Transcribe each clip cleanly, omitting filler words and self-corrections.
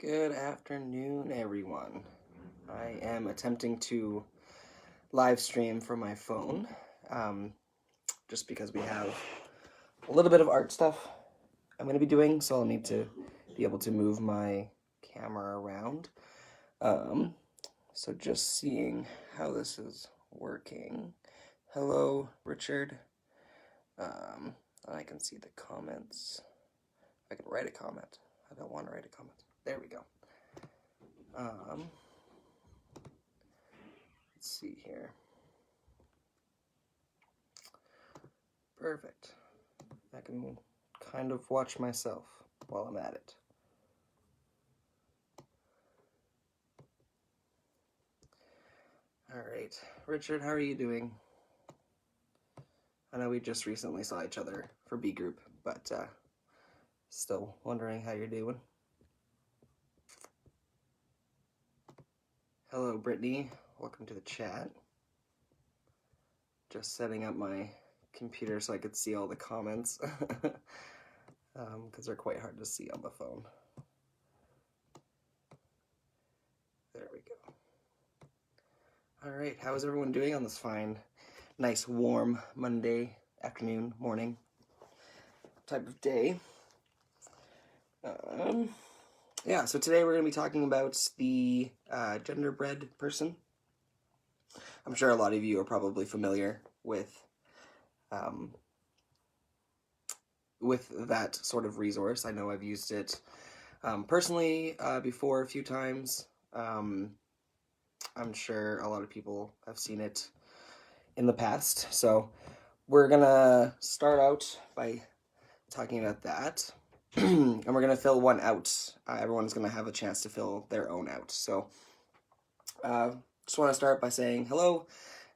Good afternoon, everyone. I am attempting to live stream from my phone, just because we have a little bit of art stuff I'm going to be doing, so I'll need to be able to move my camera around. So just seeing how this is working. Hello, Richard. I can see the comments. I can write a comment. I don't want to write a comment. There we go. Let's see here. Perfect. I can kind of watch myself while I'm at it. All right. Richard, how are you doing? I know we just recently saw each other for B group, but still wondering how you're doing. Hello, Brittany. Welcome to the chat. Just setting up my computer so I could see all the comments, because they're quite hard to see on the phone. There we go. All right, how is everyone doing on this fine, nice, warm Monday afternoon, morning type of day? Yeah, so today we're going to be talking about the genderbread person. I'm sure a lot of you are probably familiar with that sort of resource. I know I've used it personally before a few times. I'm sure a lot of people have seen it in the past. So we're gonna start out by talking about that. And we're gonna fill one out. Everyone's gonna have a chance to fill their own out. So just want to start by saying hello.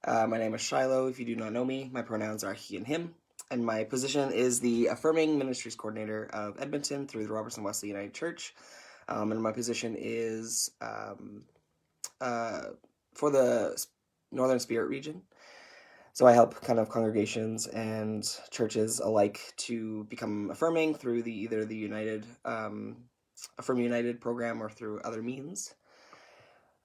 My name is Shiloh. If you do not know me, my pronouns are he and him. And my position is the Affirming Ministries Coordinator of Edmonton through the Robertson Wesley United Church. And my position is for the Northern Spirit region. So I help kind of congregations and churches alike to become affirming through either the United Affirm United program or through other means.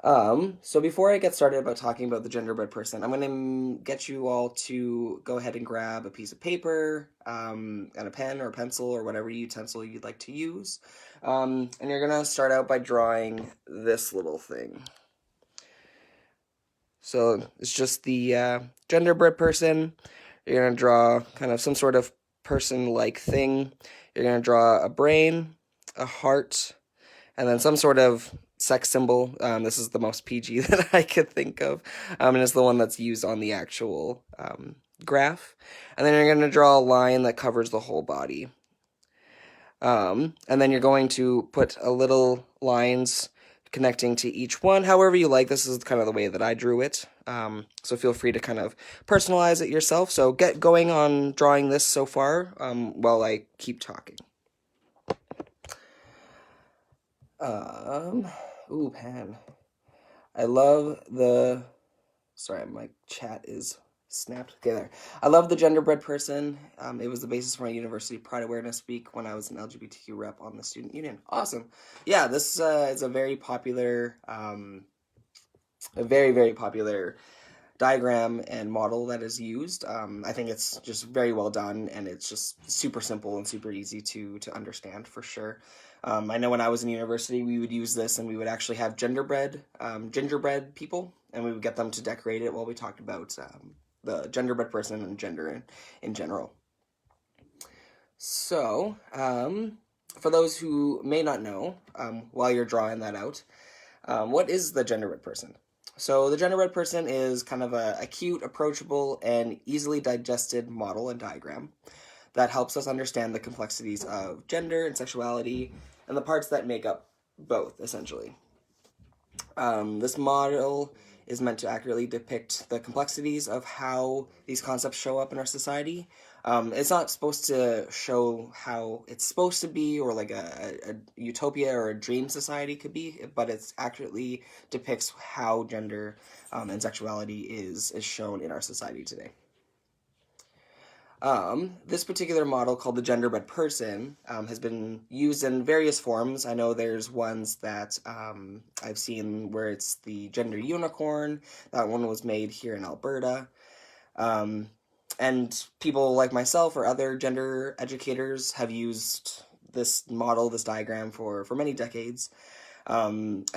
So before I get started about talking about the genderbread person, I'm going to get you all to go ahead and grab a piece of paper and a pen or a pencil or whatever utensil you'd like to use. And you're going to start out by drawing this little thing. So it's just the genderbread person. You're going to draw kind of some sort of person-like thing. You're going to draw a brain, a heart, and then some sort of sex symbol. This is the most PG that I could think of, and it's the one that's used on the actual graph. And then you're going to draw a line that covers the whole body. And then you're going to put a little lines connecting to each one, however you like. This is kind of the way that I drew it. So feel free to kind of personalize it yourself. So get going on drawing this so far while I keep talking. Ooh, pen. I love the... Sorry, my chat is snapped. Okay, there. I love the genderbread person. It was the basis for my University Pride Awareness Week when I was an LGBTQ rep on the student union. Awesome. Yeah, this is a very popular, a very, very popular diagram and model that is used. I think it's just very well done, and it's just super simple and super easy to understand for sure. I know when I was in university, we would use this, and we would actually have gingerbread people, and we would get them to decorate it while we talked about the genderbread person and gender in general. So, for those who may not know, while you're drawing that out, what is the genderbread person? So the genderbread person is kind of a cute, approachable, and easily digested model and diagram that helps us understand the complexities of gender and sexuality and the parts that make up both, essentially. This model is meant to accurately depict the complexities of how these concepts show up in our society. It's not supposed to show how it's supposed to be or like a utopia or a dream society could be, but it accurately depicts how gender and sexuality is shown in our society today. This particular model, called the genderbread person, has been used in various forms. I know there's ones that I've seen where it's the gender unicorn. That one was made here in Alberta. Um, and people like myself or other gender educators have used this model, this diagram, for many decades. And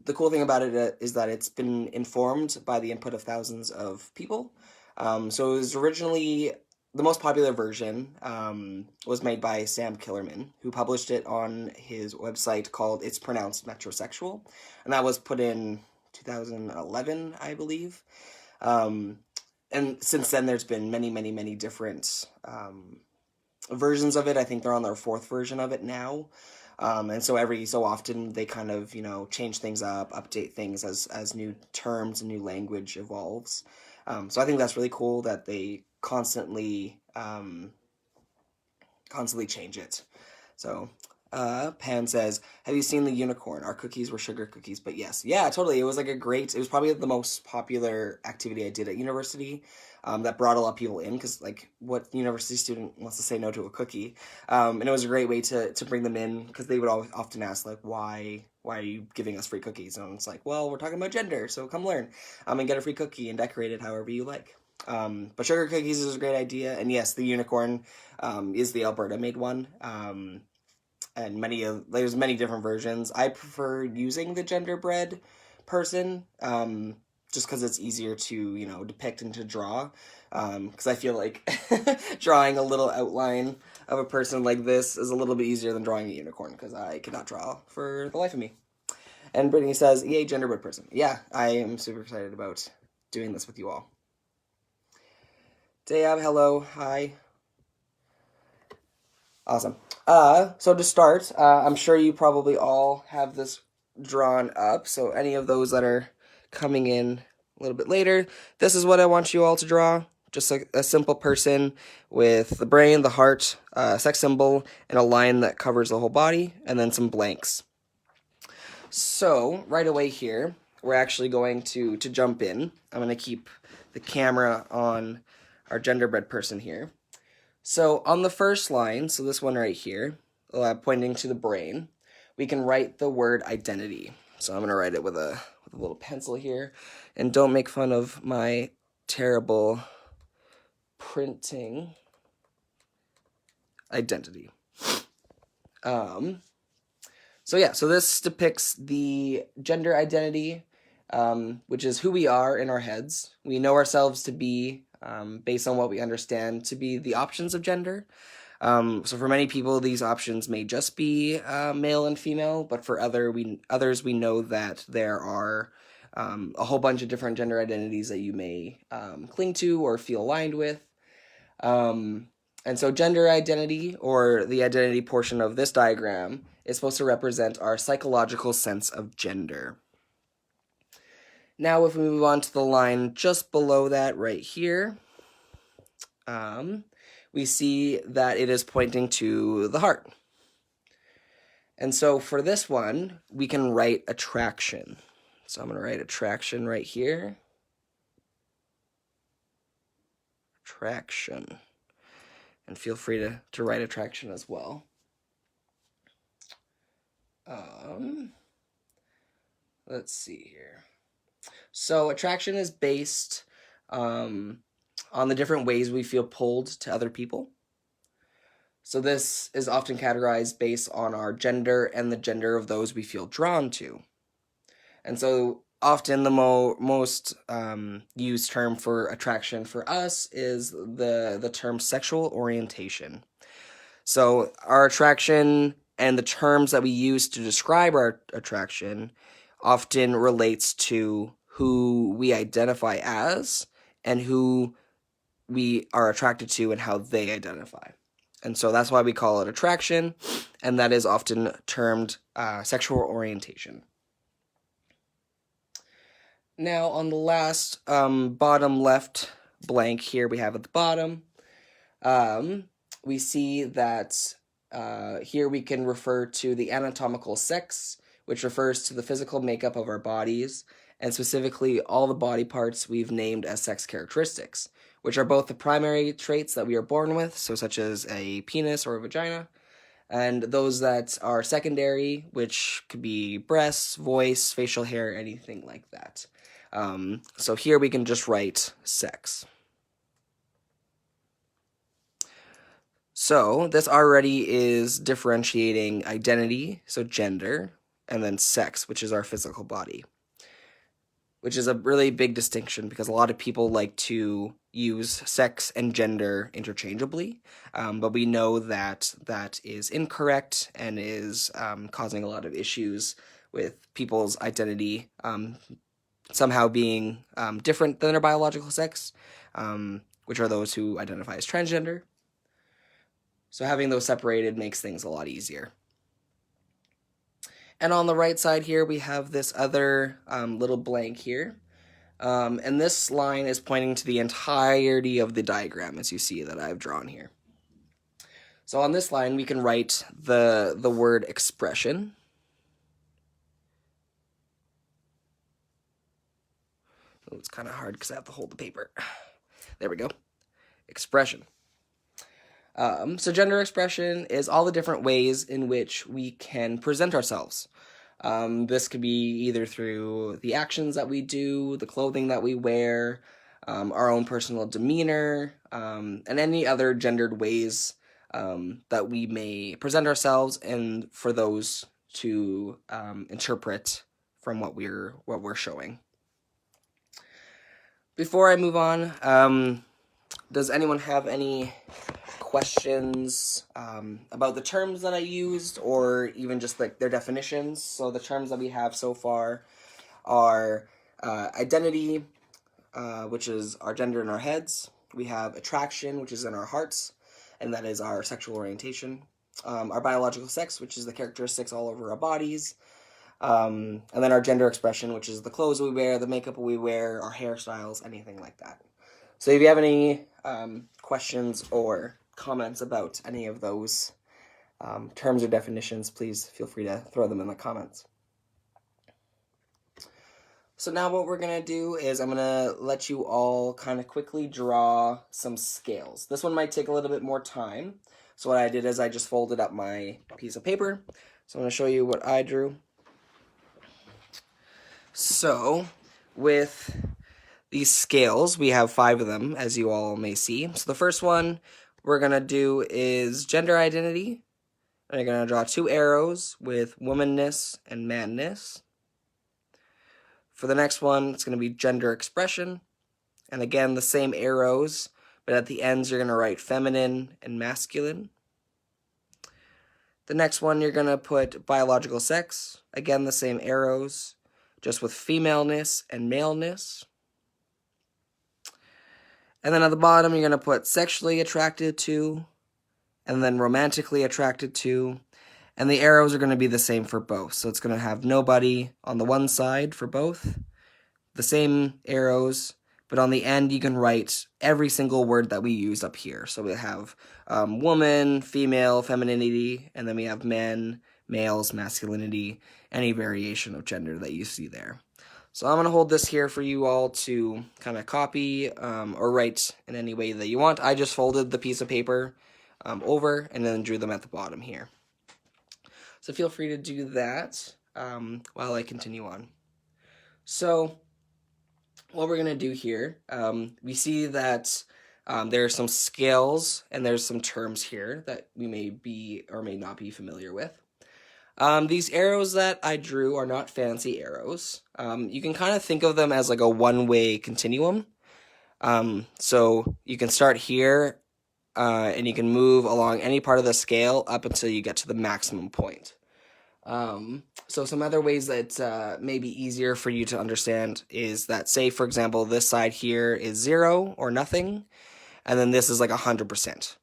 the cool thing about it is that it's been informed by the input of thousands of people. So it was originally the most popular version was made by Sam Killerman, who published it on his website called It's Pronounced Metrosexual, and that was put in 2011, I believe. And since then, there's been many, many, many different versions of it. I think they're on their fourth version of it now. And so every so often they kind of, change things up, update things as new terms and new language evolves. So I think that's really cool that they constantly change it. So Pan says, have you seen the unicorn? Our cookies were sugar cookies, but yes. Yeah, totally. It was it was probably the most popular activity I did at university. That brought a lot of people in, because what university student wants to say no to a cookie? And it was a great way to bring them in, because they would often ask, why are you giving us free cookies? And it's like, well, we're talking about gender, so come learn. And get a free cookie and decorate it however you like. But sugar cookies is a great idea, and yes, the unicorn is the Alberta made one. And there's many different versions. I prefer using the genderbread person, just because it's easier to, depict and to draw. Because I feel like drawing a little outline of a person like this is a little bit easier than drawing a unicorn, because I cannot draw for the life of me. And Brittany says, yay, genderbread person. Yeah, I am super excited about doing this with you all. Dayab, hello, hi. Awesome. So to start, I'm sure you probably all have this drawn up. So any of those that are coming in a little bit later, this is what I want you all to draw. Just a simple person with the brain, the heart, sex symbol, and a line that covers the whole body, and then some blanks. So right away here, we're actually going to jump in. I'm going to keep the camera on our genderbread person here. So on the first line, so this one right here, pointing to the brain, we can write the word identity. So I'm going to write it with a little pencil here. And don't make fun of my terrible printing. Identity. So this depicts the gender identity, which is who we are in our heads. We know ourselves to be, based on what we understand to be the options of gender. So for many people, these options may just be male and female, but for others, we know that there are a whole bunch of different gender identities that you may cling to or feel aligned with. And so gender identity, or the identity portion of this diagram, is supposed to represent our psychological sense of gender. Now, if we move on to the line just below that right here, we see that it is pointing to the heart. And so for this one, we can write attraction. So I'm going to write attraction right here. Attraction. And feel free to write attraction as well. Let's see here. So attraction is based on the different ways we feel pulled to other people. So this is often categorized based on our gender and the gender of those we feel drawn to. And so often the most used term for attraction for us is the term sexual orientation. So our attraction and the terms that we use to describe our attraction often relates to who we identify as and who we are attracted to and how they identify. And so that's why we call it attraction, and that is often termed sexual orientation. Now on the last bottom left blank here we have at the bottom, we see that here we can refer to the anatomical sex, which refers to the physical makeup of our bodies, and specifically all the body parts we've named as sex characteristics, which are both the primary traits that we are born with, so such as a penis or a vagina, and those that are secondary, which could be breasts, voice, facial hair, anything like that. So here we can just write sex. So this already is differentiating identity, so gender, and then sex, which is our physical body, which is a really big distinction because a lot of people like to use sex and gender interchangeably, but we know that that is incorrect and is causing a lot of issues with people's identity somehow being different than their biological sex, which are those who identify as transgender. So having those separated makes things a lot easier. And on the right side here, we have this other little blank here. And this line is pointing to the entirety of the diagram, as you see that I've drawn here. So on this line, we can write the word expression. Oh, it's kind of hard because I have to hold the paper. There we go. Expression. So gender expression is all the different ways in which we can present ourselves. This could be either through the actions that we do, the clothing that we wear, our own personal demeanor, and any other gendered ways that we may present ourselves, and for those to interpret from what we're showing. Before I move on, does anyone have any questions about the terms that I used, or even just like their definitions? So the terms that we have so far are identity, which is our gender in our heads. We have attraction, which is in our hearts, and that is our sexual orientation. Our biological sex, which is the characteristics all over our bodies. And then our gender expression, which is the clothes we wear, the makeup we wear, our hairstyles, anything like that. So if you have any questions or comments about any of those terms or definitions, please feel free to throw them in the comments. So now what we're going to do is I'm going to let you all kind of quickly draw some scales. This one might take a little bit more time. So what I did is I just folded up my piece of paper. So I'm going to show you what I drew. So with these scales, we have 5 of them, as you all may see. So the first one we're going to do is gender identity. And you're going to draw 2 arrows with womanness and manness. For the next one, it's going to be gender expression. And again, the same arrows, but at the ends, you're going to write feminine and masculine. The next one, you're going to put biological sex. Again, the same arrows, just with femaleness and maleness. And then at the bottom, you're going to put sexually attracted to, and then romantically attracted to. And the arrows are going to be the same for both. So it's going to have nobody on the one side for both, the same arrows, but on the end, you can write every single word that we used up here. So we have woman, female, femininity, and then we have men, males, masculinity, any variation of gender that you see there. So I'm going to hold this here for you all to kind of copy or write in any way that you want. I just folded the piece of paper over and then drew them at the bottom here. So feel free to do that while I continue on. So what we're going to do here, we see that there are some scales and there's some terms here that we may be or may not be familiar with. These arrows that I drew are not fancy arrows. You can kind of think of them as like a one-way continuum. So you can start here and you can move along any part of the scale up until you get to the maximum point. So some other ways that may be easier for you to understand is that, say, for example, this side here is 0 or nothing, and then this is like 100%.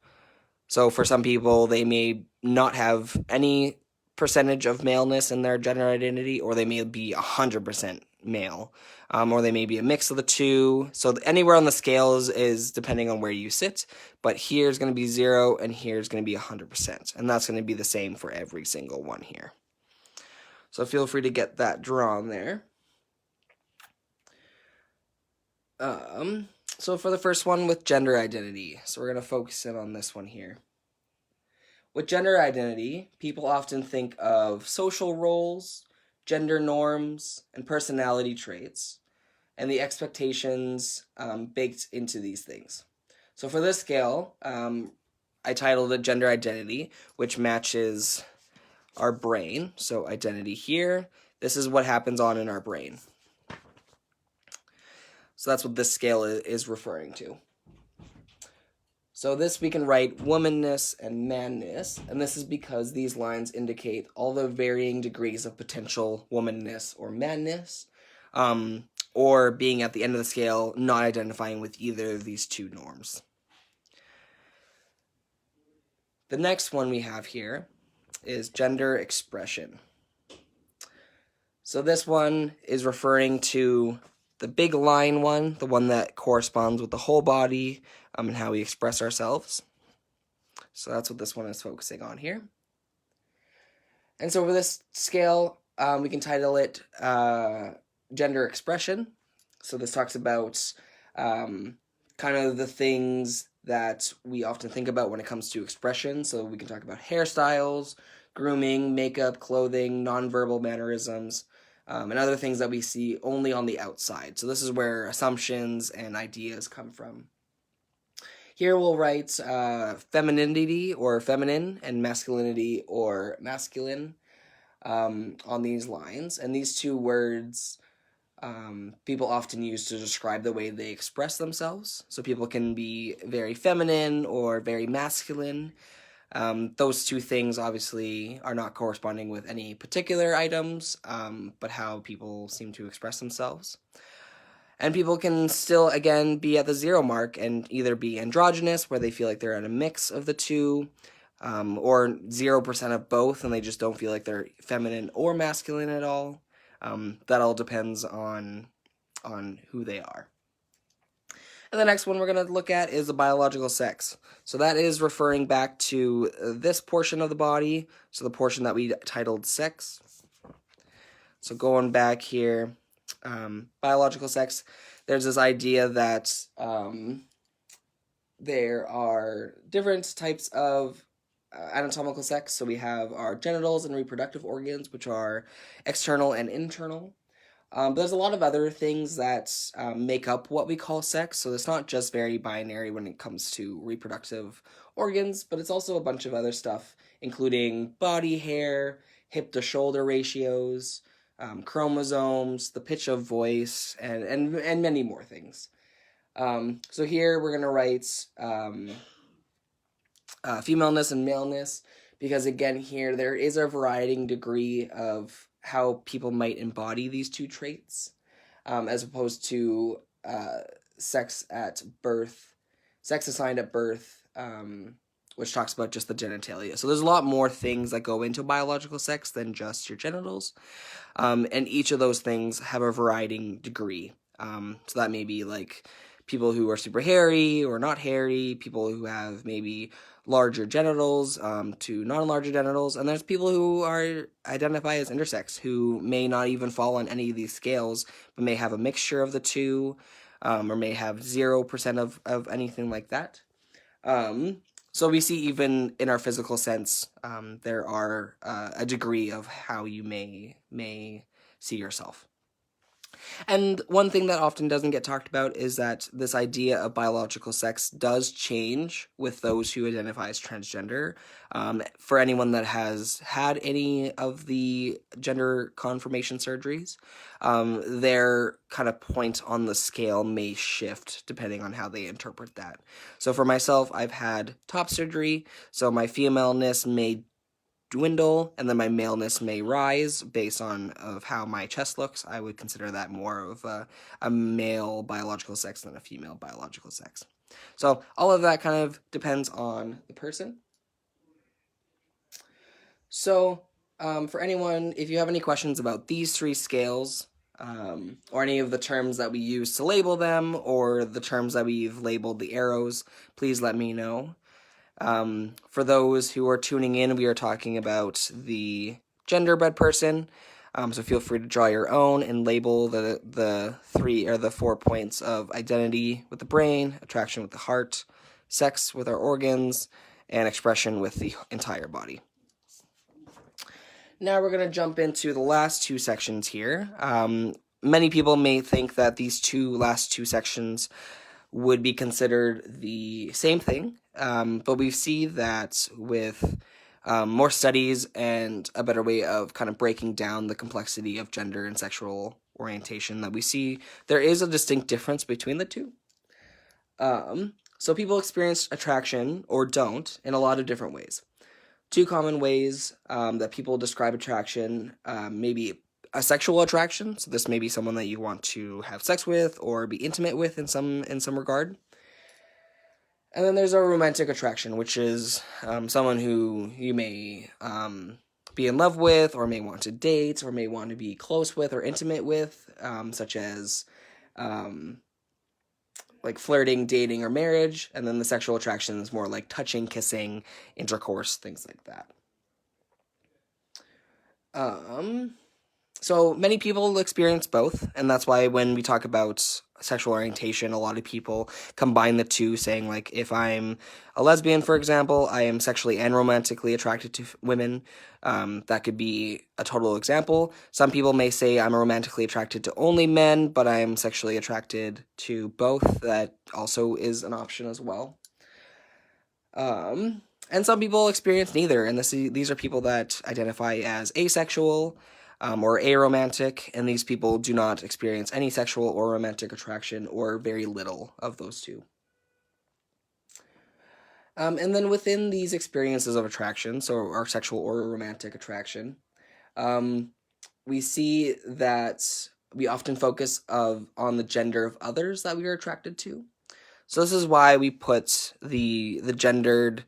So for some people, they may not have any percentage of maleness in their gender identity, or they may be 100% male, or they may be a mix of the two. So anywhere on the scale is depending on where you sit, but here's going to be 0 and here's going to be 100%, and that's going to be the same for every single one here. So feel free to get that drawn there. So for the first one with gender identity, so we're going to focus in on this one here. With gender identity, people often think of social roles, gender norms, and personality traits, and the expectations baked into these things. So for this scale, I titled it Gender Identity, which matches our brain. So identity here, this is what happens on in our brain. So that's what this scale is referring to. So this we can write womanness and manness, and this is because these lines indicate all the varying degrees of potential womanness or manness, or being at the end of the scale, not identifying with either of these two norms. The next one we have here is gender expression. So this one is referring to the big line one, the one that corresponds with the whole body, and how we express ourselves. So that's what this one is focusing on here. And so for this scale, we can title it Gender Expression. So this talks about kind of the things that we often think about when it comes to expression. So we can talk about hairstyles, grooming, makeup, clothing, nonverbal mannerisms, and other things that we see only on the outside. So this is where assumptions and ideas come from. Here we'll write femininity or feminine and masculinity or masculine on these lines. And these two words people often use to describe the way they express themselves. So people can be very feminine or very masculine. Those two things obviously are not corresponding with any particular items, but how people seem to express themselves. And people can still, again, be at the 0 mark and either be androgynous, where they feel like they're at a mix of the two, or 0% of both, and they just don't feel like they're feminine or masculine at all. That all depends on who they are. And the next one we're going to look at is the biological sex. So that is referring back to this portion of the body, so the portion that we titled sex. So going back here, biological sex, there's this idea that there are different types of anatomical sex. So we have our genitals and reproductive organs, which are external and internal. But there's a lot of other things that make up what we call sex. So it's not just very binary when it comes to reproductive organs, but it's also a bunch of other stuff, including body hair, hip to shoulder ratios, chromosomes, the pitch of voice, and many more things. So here we're going to write femaleness and maleness, because again here there is a varying degree of how people might embody these two traits, as opposed to sex assigned at birth, which talks about just the genitalia. So there's a lot more things that go into biological sex than just your genitals, and each of those things have a varying degree. So that may be like people who are super hairy or not hairy, people who have maybe larger genitals to non-larger genitals, and there's people who identify as intersex, who may not even fall on any of these scales, but may have a mixture of the two, or may have 0% of anything like that. So we see even in our physical sense, there are a degree of how you may see yourself. And one thing that often doesn't get talked about is that this idea of biological sex does change with those who identify as transgender. For anyone that has had any of the gender confirmation surgeries, their kind of point on the scale may shift depending on how they interpret that. So for myself, I've had top surgery, so my femaleness may dwindle, and then my maleness may rise based on of how my chest looks. I would consider that more of a male biological sex than a female biological sex. So all of that kind of depends on the person. So for anyone, if you have any questions about these three scales, or any of the terms that we use to label them, or the terms that we've labeled the arrows, please let me know. For those who are tuning in, we are talking about the genderbread person. So feel free to draw your own and label the 4 points of identity with the brain, attraction with the heart, sex with our organs, and expression with the entire body. Now we're going to jump into the last 2 sections here. Many people may think that these last two sections would be considered the same thing, but we see that with more studies and a better way of kind of breaking down the complexity of gender and sexual orientation, that we see there is a distinct difference between the two. So people experience attraction, or don't, in a lot of different ways. 2 common ways that people describe attraction, maybe a sexual attraction. So this may be someone that you want to have sex with or be intimate with in some regard. And then there's a romantic attraction, which is someone who you may be in love with, or may want to date, or may want to be close with or intimate with, such as like flirting, dating, or marriage. And then the sexual attraction is more like touching, kissing, intercourse, things like that. So many people experience both, and that's why when we talk about sexual orientation, a lot of people combine the two, saying, like, if I'm a lesbian, for example, I am sexually and romantically attracted to women. That could be a total example. Some people may say I'm romantically attracted to only men, but I am sexually attracted to both. That also is an option as well. And some people experience neither, and these are people that identify as asexual, or aromantic, and these people do not experience any sexual or romantic attraction, or very little of those two. And then within these experiences of attraction, so our sexual or romantic attraction, we see that we often focus on the gender of others that we are attracted to. So this is why we put the gendered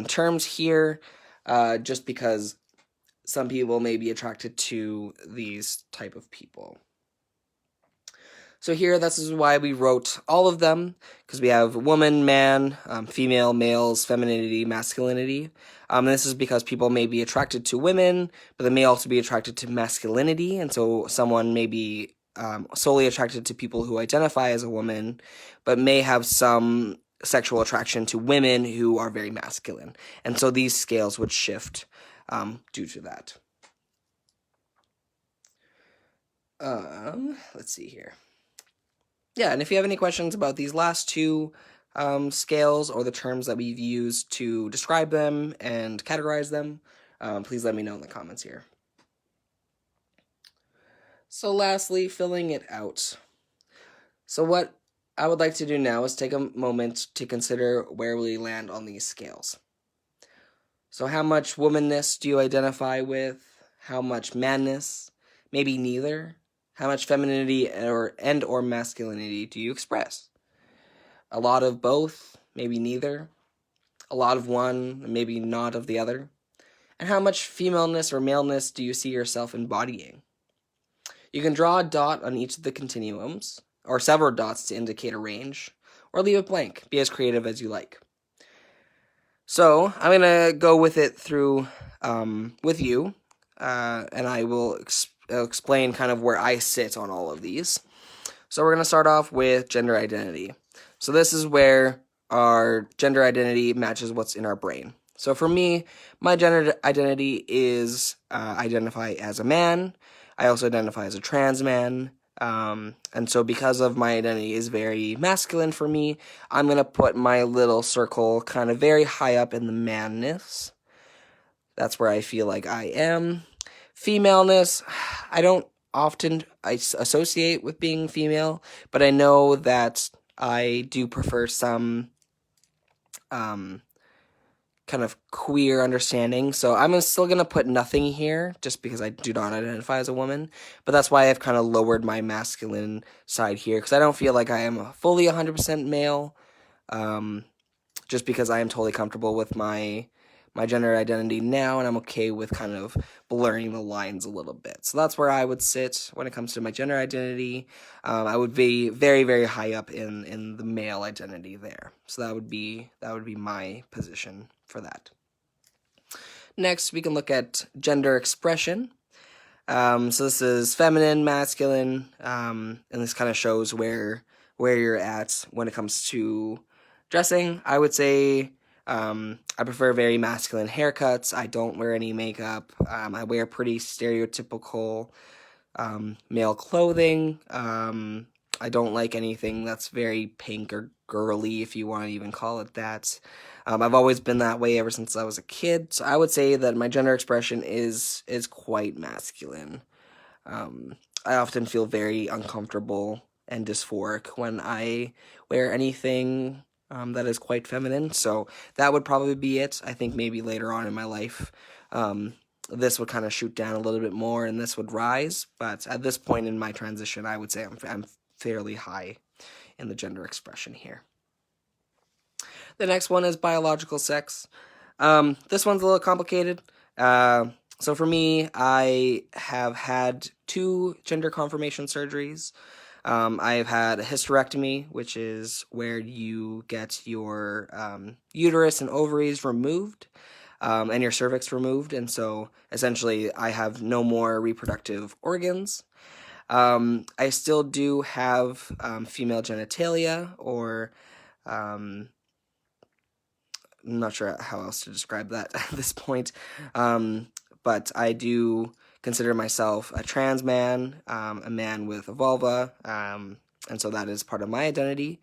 terms here, just because some people may be attracted to these type of people. So here, this is why we wrote all of them, because we have woman, man, female, males, femininity, masculinity. This is because people may be attracted to women, but they may also be attracted to masculinity, and so someone may be solely attracted to people who identify as a woman, but may have some sexual attraction to women who are very masculine. And so these scales would shift due to that. Let's see here. Yeah, and if you have any questions about these last 2 scales, or the terms that we've used to describe them and categorize them, please let me know in the comments here. So lastly, filling it out. So what I would like to do now is take a moment to consider where we land on these scales. So how much womanness do you identify with? How much manness? Maybe neither. How much femininity or masculinity do you express? A lot of both, maybe neither. A lot of one, maybe not of the other. And how much femaleness or maleness do you see yourself embodying? You can draw a dot on each of the continuums, or several dots to indicate a range, or leave it blank. Be as creative as you like. So I'm going to go with it through with you, and I will explain kind of where I sit on all of these. So we're going to start off with gender identity. So this is where our gender identity matches what's in our brain. So for me, my gender identity is identify as a man. I also identify as a trans man. And so because of my identity is very masculine for me, I'm going to put my little circle kind of very high up in the manness. That's where I feel like I am. Femaleness, I don't often associate with being female, but I know that I do prefer some kind of queer understanding. So I'm still going to put nothing here just because I do not identify as a woman. But that's why I've kind of lowered my masculine side here, because I don't feel like I am fully 100% male, just because I am totally comfortable with my gender identity now, and I'm okay with kind of blurring the lines a little bit. So that's where I would sit when it comes to my gender identity. I would be very, very high up in the male identity there. So that would be my position for that. Next, we can look at gender expression. So this is feminine, masculine, and this kind of shows where you're at when it comes to dressing. I would say I prefer very masculine haircuts. I don't wear any makeup. I wear pretty stereotypical male clothing. I don't like anything that's very pink or girly, if you want to even call it that. I've always been that way ever since I was a kid. So I would say that my gender expression is quite masculine. I often feel very uncomfortable and dysphoric when I wear anything that is quite feminine. So that would probably be it. I think maybe later on in my life, this would kind of shoot down a little bit more and this would rise. But at this point in my transition, I would say I'm fairly high in the gender expression here. The next one is biological sex. This one's a little complicated. So for me, I have had 2 gender confirmation surgeries. I've had a hysterectomy, which is where you get your uterus and ovaries removed, and your cervix removed, and so essentially I have no more reproductive organs. I still do have female genitalia, or I'm not sure how else to describe that at this point, but I do consider myself a trans man, a man with a vulva, and so that is part of my identity.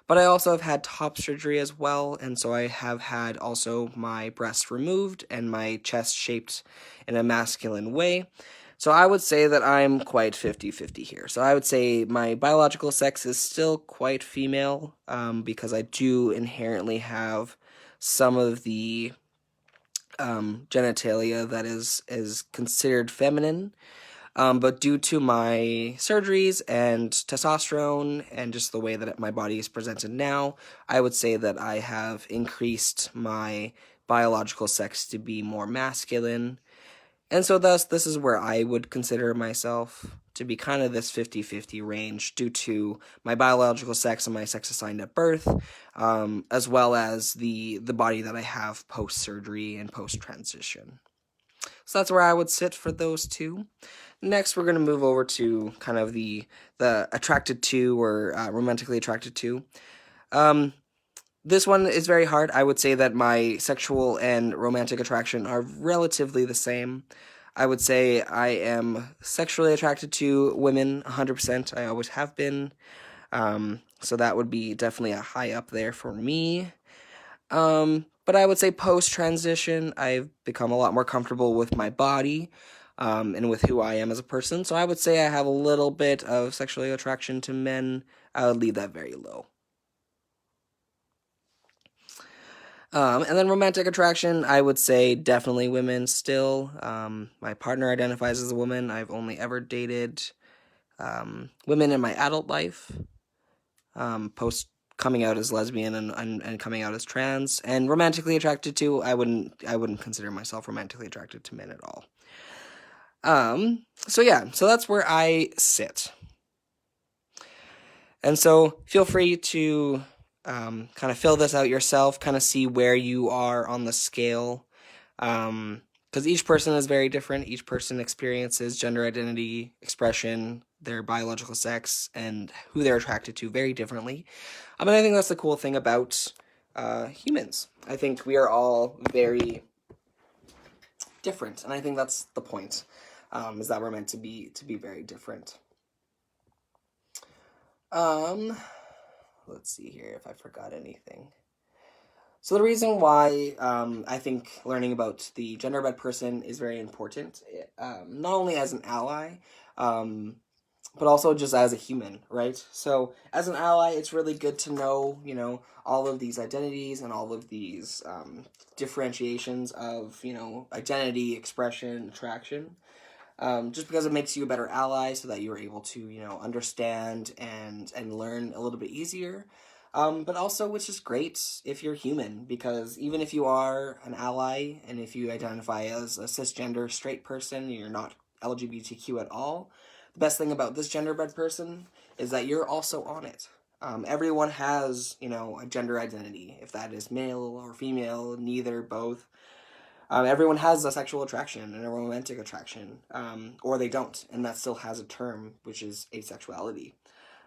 But I also have had top surgery as well, and so I have had also my breasts removed and my chest shaped in a masculine way. So I would say that I'm quite 50-50 here. So I would say my biological sex is still quite female, because I do inherently have some of the genitalia that is considered feminine. But due to my surgeries and testosterone and just the way that my body is presented now, I would say that I have increased my biological sex to be more masculine. And so thus, this is where I would consider myself to be kind of this 50-50 range due to my biological sex and my sex assigned at birth, as well as the body that I have post-surgery and post-transition. So that's where I would sit for those 2. Next, we're going to move over to kind of the attracted to or romantically attracted to. This one is very hard. I would say that my sexual and romantic attraction are relatively the same. I would say I am sexually attracted to women 100%. I always have been. So that would be definitely a high up there for me. But I would say post-transition, I've become a lot more comfortable with my body, and with who I am as a person. So I would say I have a little bit of sexual attraction to men. I would leave that very low. And then romantic attraction, I would say definitely women still. My partner identifies as a woman. I've only ever dated women in my adult life, post coming out as lesbian and coming out as trans. And romantically attracted to, I wouldn't consider myself romantically attracted to men at all. So yeah, so that's where I sit. And so feel free to kind of fill this out yourself, kind of see where you are on the scale, because each person is very different. Each person experiences gender identity, expression, their biological sex, and who they're attracted to very differently. I mean, I think that's the cool thing about humans. I think we are all very different, and I think that's the point, is that we're meant to be very different. Let's see here if I forgot anything. So the reason why I think learning about the gender-bed person is very important, not only as an ally, but also just as a human, right? So as an ally, it's really good to know, all of these identities and all of these differentiations of, identity, expression, attraction. Just because it makes you a better ally so that you're able to, understand and learn a little bit easier. But also, which is great if you're human, because even if you are an ally and if you identify as a cisgender straight person, you're not LGBTQ at all, the best thing about this gender-bed person is that you're also on it. Everyone has, a gender identity, if that is male or female, neither, both. Everyone has a sexual attraction and a romantic attraction, or they don't, and that still has a term, which is asexuality.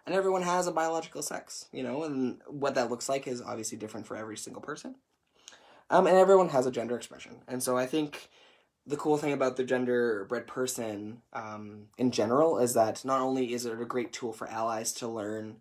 And everyone has a biological sex, and what that looks like is obviously different for every single person. And everyone has a gender expression. And so I think the cool thing about the gender-bred person in general is that not only is it a great tool for allies to learn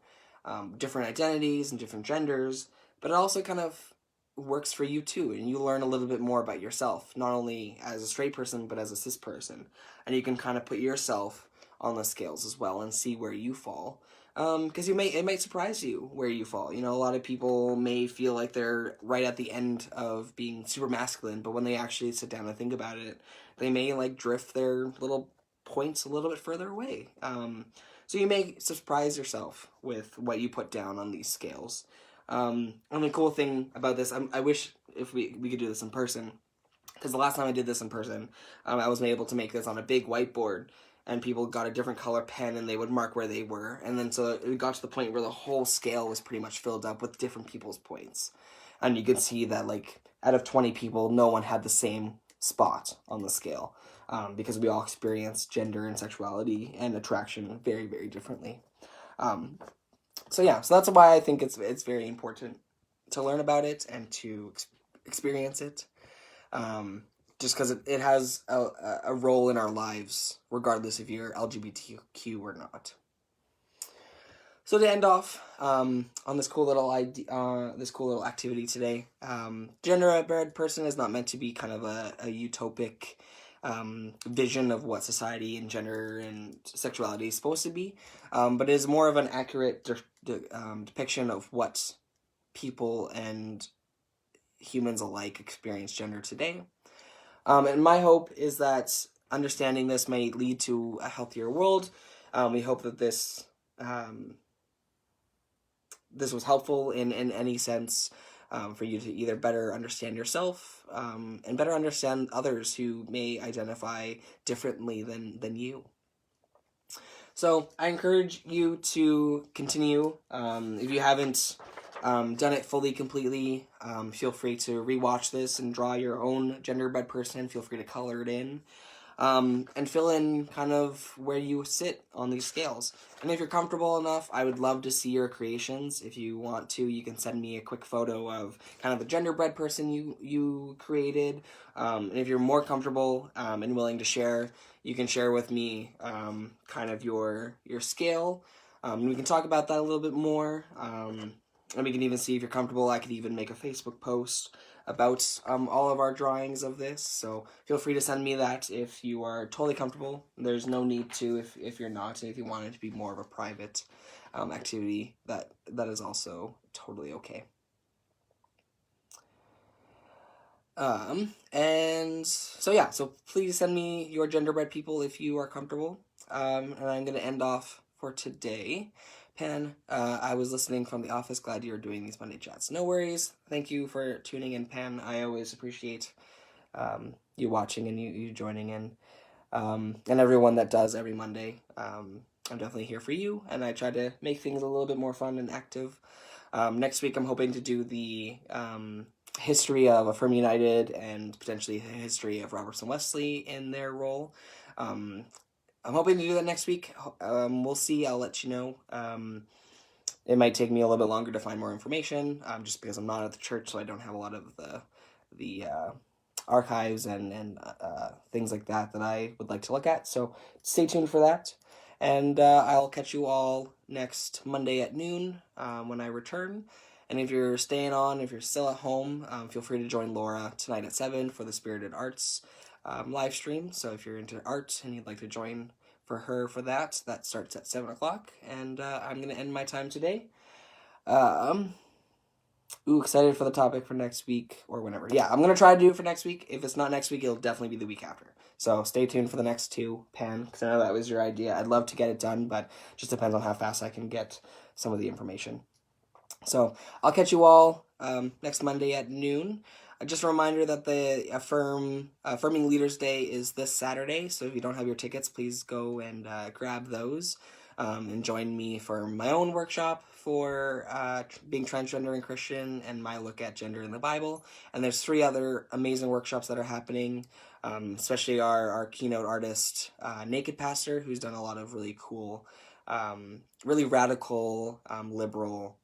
different identities and different genders, but it also kind of works for you too, and you learn a little bit more about yourself, not only as a straight person, but as a cis person. And you can kind of put yourself on the scales as well and see where you fall. Because it might surprise you where you fall. A lot of people may feel like they're right at the end of being super masculine, but when they actually sit down and think about it, they may like drift their little points a little bit further away. So you may surprise yourself with what you put down on these scales. And the cool thing about this, I wish if we could do this in person, because the last time I did this in person, I was able to make this on a big whiteboard, and people got a different color pen and they would mark where they were. And then so it got to the point where the whole scale was pretty much filled up with different people's points. And you could see that, like, out of 20 people, no one had the same spot on the scale, because we all experience gender and sexuality and attraction very, very differently. So that's why I think it's very important to learn about it and to experience it. Just because it has a role in our lives, regardless if you're LGBTQ or not. So to end off on this cool little activity today, gender-bred person is not meant to be kind of a utopic vision of what society and gender and sexuality is supposed to be, but it is more of an accurate depiction of what people and humans alike experience gender today. And my hope is that understanding this may lead to a healthier world. We hope that this was helpful in any sense, for you to either better understand yourself and better understand others who may identify differently than you. So I encourage you to continue. If you haven't done it fully, completely, feel free to rewatch this and draw your own gender-bred person. Feel free to color it in. And fill in kind of where you sit on these scales. And if you're comfortable enough, I would love to see your creations. If you want to, you can send me a quick photo of kind of the gender-bred person you created. And if you're more comfortable and willing to share, you can share with me kind of your scale. We can talk about that a little bit more. And we can even see if you're comfortable. I could even make a Facebook post about all of our drawings of this. So feel free to send me that if you are totally comfortable. There's no need to if you're not. And if you want it to be more of a private activity, that is also totally okay. And so please send me your gender-bred people if you are comfortable. And I'm going to end off for today. Pan, I was listening from the office. Glad you're doing these Monday chats. No worries. Thank you for tuning in, Pan. I always appreciate you watching and you joining in. And everyone that does every Monday. I'm definitely here for you, and I try to make things a little bit more fun and active. Next week, I'm hoping to do the history of Affirming United and potentially the history of Robertson Wesley in their role. I'm hoping to do that next week. We'll see. I'll let you know. It might take me a little bit longer to find more information, just because I'm not at the church, so I don't have a lot of the archives and things like that I would like to look at. So stay tuned for that. And I'll catch you all next Monday at noon when I return. And if you're staying on, if you're still at home, feel free to join Laura tonight at 7 for the Spirited Arts live stream. So if you're into art and you'd like to join for her for that starts at 7 o'clock. And I'm going to end my time today. Excited for the topic for next week or whenever. Yeah, I'm going to try to do it for next week. If it's not next week, it'll definitely be the week after. So stay tuned for the next two, Pan, because I know that was your idea. I'd love to get it done, but it just depends on how fast I can get some of the information. So I'll catch you all next Monday at noon. Just a reminder that the Affirming Leaders Day is this Saturday, so if you don't have your tickets, please go and grab those. and join me for my own workshop for being transgender and Christian and my look at gender in the Bible. And there's 3 other amazing workshops that are happening, especially our keynote artist, Naked Pastor, who's done a lot of really cool, really radical, liberal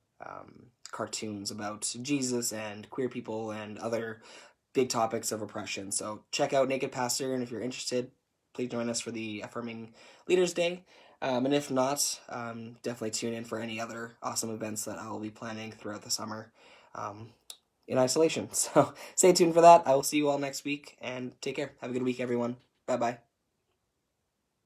cartoons about Jesus and queer people and other big topics of oppression. So check out Naked Pastor, and if you're interested, please join us for the Affirming Leaders Day. And if not, definitely tune in for any other awesome events that I'll be planning throughout the summer in isolation. So stay tuned for that. I will see you all next week, and take care. Have a good week, everyone. Bye-bye.